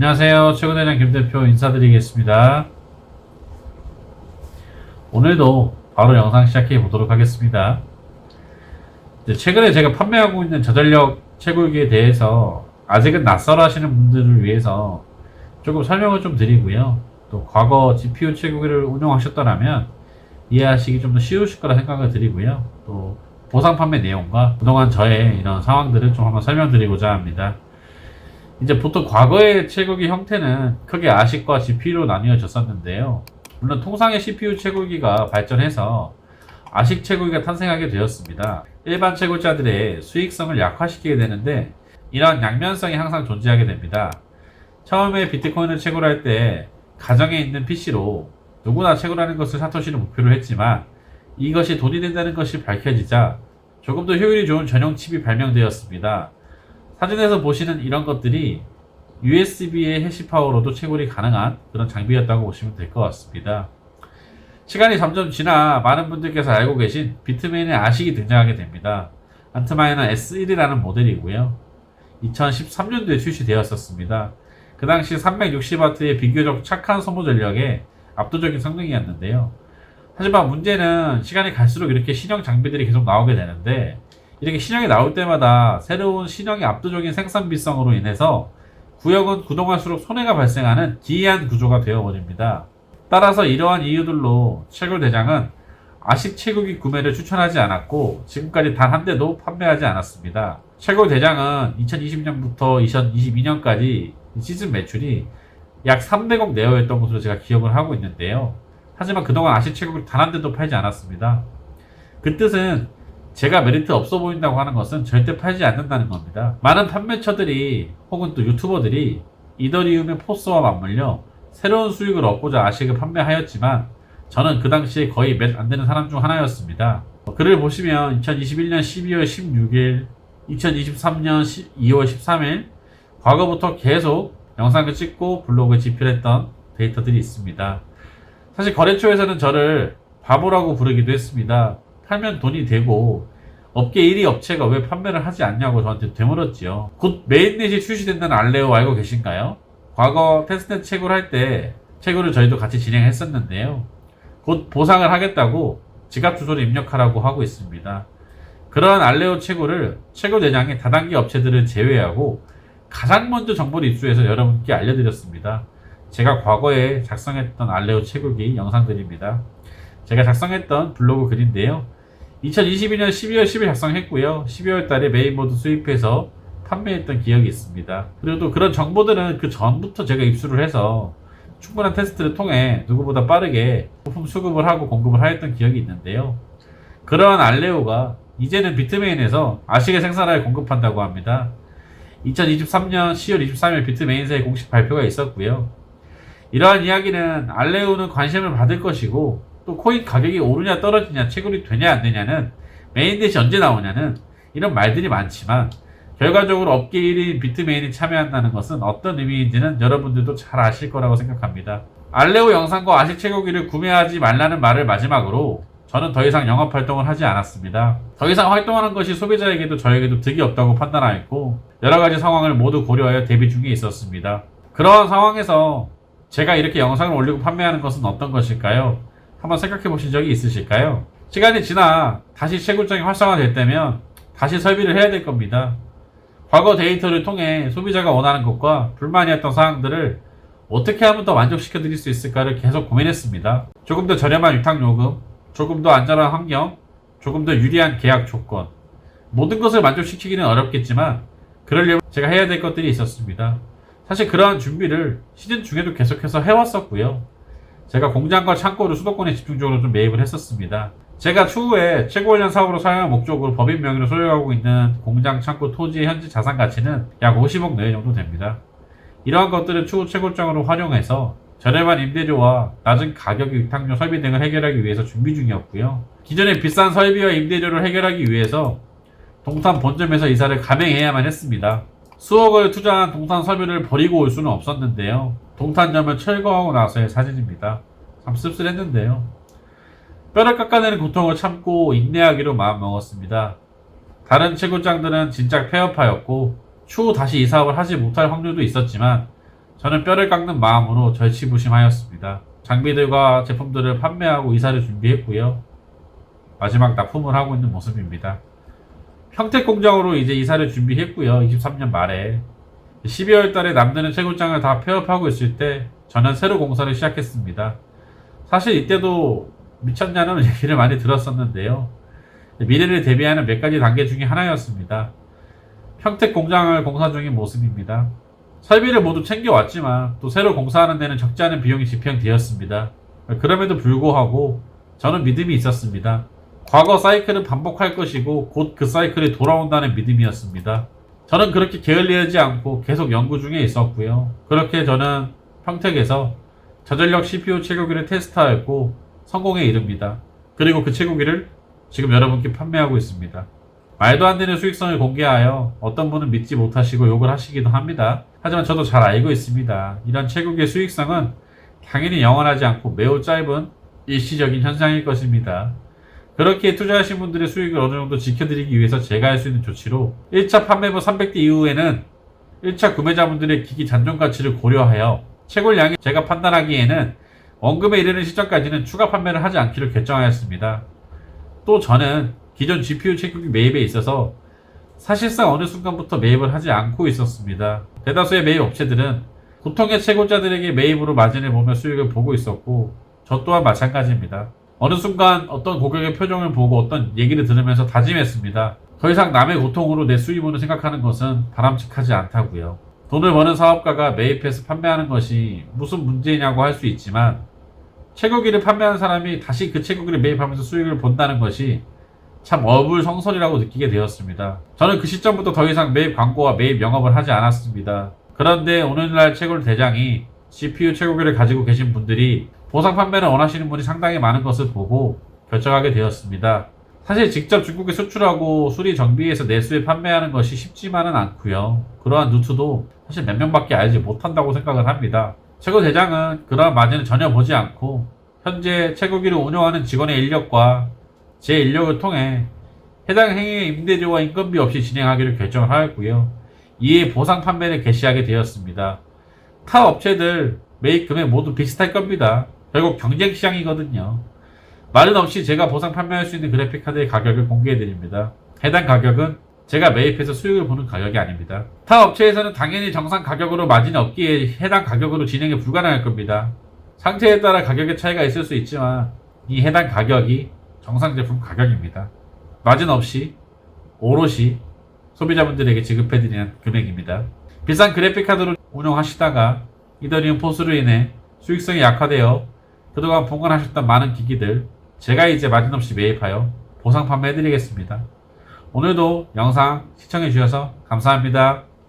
안녕하세요. 최고대장 김대표 인사드리겠습니다. 오늘도 바로 영상 시작해 보도록 하겠습니다. 최근에 제가 판매하고 있는 저전력 채굴기에 대해서 아직은 낯설어 하시는 분들을 위해서 조금 설명을 좀 드리고요. 또 과거 GPU 채굴기를 운영하셨더라면 이해하시기 좀 더 쉬우실 거라 생각을 드리고요. 또 보상 판매 내용과 그동안 저의 이런 상황들을 좀 한번 설명드리고자 합니다. 이제 보통 과거의 채굴기 형태는 크게 아식과 GPU로 나뉘어졌었는데요. 물론 통상의 CPU 채굴기가 발전해서 아식 채굴기가 탄생하게 되었습니다. 일반 채굴자들의 수익성을 약화시키게 되는데 이런 양면성이 항상 존재하게 됩니다. 처음에 비트코인을 채굴할 때 가정에 있는 PC로 누구나 채굴하는 것을 사토시를 목표로 했지만 이것이 돈이 된다는 것이 밝혀지자 조금 더 효율이 좋은 전용 칩이 발명되었습니다. 사진에서 보시는 이런 것들이 USB의 해시파워로도 채굴이 가능한 그런 장비였다고 보시면 될 것 같습니다. 시간이 점점 지나 많은 분들께서 알고 계신 비트메인의 아식이 등장하게 됩니다. 안트마이너 S1이라는 모델이고요. 2013년도에 출시되었었습니다. 그 당시 360W의 비교적 착한 소모 전력에 압도적인 성능이었는데요. 하지만 문제는 시간이 갈수록 이렇게 신형 장비들이 계속 나오게 되는데 이렇게 신형이 나올 때마다 새로운 신형의 압도적인 생산비성으로 인해서 구역은 구동할수록 손해가 발생하는 기이한 구조가 되어버립니다. 따라서 이러한 이유들로 채굴대장은 아식 채굴기 구매를 추천하지 않았고 지금까지 단 한 대도 판매하지 않았습니다. 채굴대장은 2020년부터 2022년까지 시즌 매출이 약 300억 내외였던 것으로 제가 기억을 하고 있는데요. 하지만 그동안 아식 채굴기 단 한 대도 팔지 않았습니다. 그 뜻은 제가 메리트 없어 보인다고 하는 것은 절대 팔지 않는다는 겁니다. 많은 판매처들이 혹은 또 유튜버들이 이더리움의 포스와 맞물려 새로운 수익을 얻고자 아식을 판매하였지만 저는 그 당시에 거의 몇 안 되는 사람 중 하나였습니다. 글을 보시면 2021년 12월 16일, 2023년 2월 13일 과거부터 계속 영상을 찍고 블로그에 집필했던 데이터들이 있습니다. 사실 거래처에서는 저를 바보라고 부르기도 했습니다. 팔면 돈이 되고 업계 1위 업체가 왜 판매를 하지 않냐고 저한테 되물었지요. 곧 메인넷이 출시된다는 알레오 알고 계신가요? 과거 테스트넷 채굴할 때 채굴을 저희도 같이 진행했었는데요. 곧 보상을 하겠다고 지갑 주소를 입력하라고 하고 있습니다. 그러한 알레오 채굴을 채굴 대장의 다단계 업체들을 제외하고 가장 먼저 정보를 입수해서 여러분께 알려드렸습니다. 제가 과거에 작성했던 알레오 채굴기 영상들입니다. 제가 작성했던 블로그 글인데요. 2022년 12월 10일 작성했고요. 12월 달에 메인보드 수입해서 판매했던 기억이 있습니다. 그리고 또 그런 정보들은 그 전부터 제가 입수를 해서 충분한 테스트를 통해 누구보다 빠르게 부품 수급을 하고 공급을 하였던 기억이 있는데요. 그러한 알레오가 이제는 비트메인에서 아식을 생산하여 공급한다고 합니다. 2023년 10월 23일 비트메인사의 공식 발표가 있었고요. 이러한 이야기는 알레오는 관심을 받을 것이고 또 코인 가격이 오르냐 떨어지냐 채굴이 되냐 안 되냐는 메인넷이 언제 나오냐는 이런 말들이 많지만 결과적으로 업계 1위인 비트메인이 참여한다는 것은 어떤 의미인지는 여러분들도 잘 아실 거라고 생각합니다. 알레오 영상과 아식 채굴기를 구매하지 말라는 말을 마지막으로 저는 더 이상 영업활동을 하지 않았습니다. 더 이상 활동하는 것이 소비자에게도 저에게도 득이 없다고 판단하였고 여러가지 상황을 모두 고려하여 대비 중에 있었습니다. 그러한 상황에서 제가 이렇게 영상을 올리고 판매하는 것은 어떤 것일까요? 한번 생각해 보신 적이 있으실까요? 시간이 지나 다시 채굴장이 활성화될 때면 다시 설비를 해야 될 겁니다. 과거 데이터를 통해 소비자가 원하는 것과 불만이었던 사항들을 어떻게 하면 더 만족시켜 드릴 수 있을까를 계속 고민했습니다. 조금 더 저렴한 위탁요금, 조금 더 안전한 환경, 조금 더 유리한 계약 조건, 모든 것을 만족시키기는 어렵겠지만 그러려면 제가 해야 될 것들이 있었습니다. 사실 그러한 준비를 시즌 중에도 계속해서 해왔었고요. 제가 공장과 창고를 수도권에 집중적으로 좀 매입을 했었습니다. 제가 추후에 채굴 관련 사업으로 사용할 목적으로 법인 명의로 소유하고 있는 공장, 창고, 토지의 현재 자산 가치는 약 50억 내외 정도 됩니다. 이러한 것들을 추후 채굴장으로 활용해서 저렴한 임대료와 낮은 가격의 위탁료 설비 등을 해결하기 위해서 준비 중이었고요. 기존의 비싼 설비와 임대료를 해결하기 위해서 동탄 본점에서 이사를 감행해야만 했습니다. 수억을 투자한 동탄 설비를 버리고 올 수는 없었는데요. 동탄점을 철거하고 나서의 사진입니다. 참 씁쓸했는데요. 뼈를 깎아내는 고통을 참고 인내하기로 마음먹었습니다. 다른 채굴장들은 진작 폐업하였고 추후 다시 이 사업을 하지 못할 확률도 있었지만 저는 뼈를 깎는 마음으로 절치부심하였습니다. 장비들과 제품들을 판매하고 이사를 준비했고요. 마지막 납품을 하고 있는 모습입니다. 평택 공장으로 이제 이사를 준비했고요. 23년 말에 12월 달에 남들은 채굴장을 다 폐업하고 있을 때 저는 새로 공사를 시작했습니다. 사실 이때도 미쳤냐는 얘기를 많이 들었었는데요. 미래를 대비하는 몇 가지 단계 중에 하나였습니다. 평택 공장을 공사 중인 모습입니다. 설비를 모두 챙겨왔지만 또 새로 공사하는 데는 적지 않은 비용이 집행되었습니다. 그럼에도 불구하고 저는 믿음이 있었습니다. 과거 사이클은 반복할 것이고 곧 그 사이클이 돌아온다는 믿음이었습니다. 저는 그렇게 게을리하지 않고 계속 연구 중에 있었고요. 그렇게 저는 평택에서 저전력 CPU 채굴기를 테스트하였고 성공에 이릅니다. 그리고 그 채굴기를 지금 여러분께 판매하고 있습니다. 말도 안 되는 수익성을 공개하여 어떤 분은 믿지 못하시고 욕을 하시기도 합니다. 하지만 저도 잘 알고 있습니다. 이런 채굴기의 수익성은 당연히 영원하지 않고 매우 짧은 일시적인 현상일 것입니다. 그렇게 투자하신 분들의 수익을 어느 정도 지켜드리기 위해서 제가 할 수 있는 조치로 1차 판매부 300대 이후에는 1차 구매자분들의 기기 잔존 가치를 고려하여 채굴량이 제가 판단하기에는 원금에 이르는 시점까지는 추가 판매를 하지 않기로 결정하였습니다. 또 저는 기존 GPU 채굴기 매입에 있어서 사실상 어느 순간부터 매입을 하지 않고 있었습니다. 대다수의 매입 업체들은 보통의 채굴자들에게 매입으로 마진을 보며 수익을 보고 있었고 저 또한 마찬가지입니다. 어느 순간 어떤 고객의 표정을 보고 어떤 얘기를 들으면서 다짐했습니다. 더 이상 남의 고통으로 내 수입원을 생각하는 것은 바람직하지 않다고요. 돈을 버는 사업가가 매입해서 판매하는 것이 무슨 문제냐고 할 수 있지만 채굴기를 판매한 사람이 다시 그 채굴기를 매입하면서 수익을 본다는 것이 참 어불성설이라고 느끼게 되었습니다. 저는 그 시점부터 더 이상 매입 광고와 매입 영업을 하지 않았습니다. 그런데 오늘날 채굴 대장이 GPU 채굴기를 가지고 계신 분들이 보상 판매를 원하시는 분이 상당히 많은 것을 보고 결정하게 되었습니다. 사실 직접 중국에 수출하고 수리 정비해서 내수에 판매하는 것이 쉽지만은 않고요. 그러한 루트도 사실 몇 명밖에 알지 못한다고 생각을 합니다. 채굴 대장은 그러한 마진을 전혀 보지 않고 현재 채굴기를 운영하는 직원의 인력과 제 인력을 통해 해당 행위의 임대료와 인건비 없이 진행하기로 결정을 하였고요. 이에 보상 판매를 개시하게 되었습니다. 타 업체들 매입 금액 모두 비슷할 겁니다. 결국 경쟁 시장이거든요. 말은 없이 제가 보상 판매할 수 있는 그래픽카드의 가격을 공개해드립니다. 해당 가격은 제가 매입해서 수익을 보는 가격이 아닙니다. 타 업체에서는 당연히 정상 가격으로 마진이 없기에 해당 가격으로 진행이 불가능할 겁니다. 상태에 따라 가격의 차이가 있을 수 있지만 이 해당 가격이 정상 제품 가격입니다. 마진 없이 오롯이 소비자분들에게 지급해드리는 금액입니다. 비싼 그래픽카드로 운영하시다가 이더리움 포스로 인해 수익성이 약화되어 그동안 봉건하셨던 많은 기기들 제가 이제 마진 없이 매입하여 보상 판매해드리겠습니다. 오늘도 영상 시청해주셔서 감사합니다.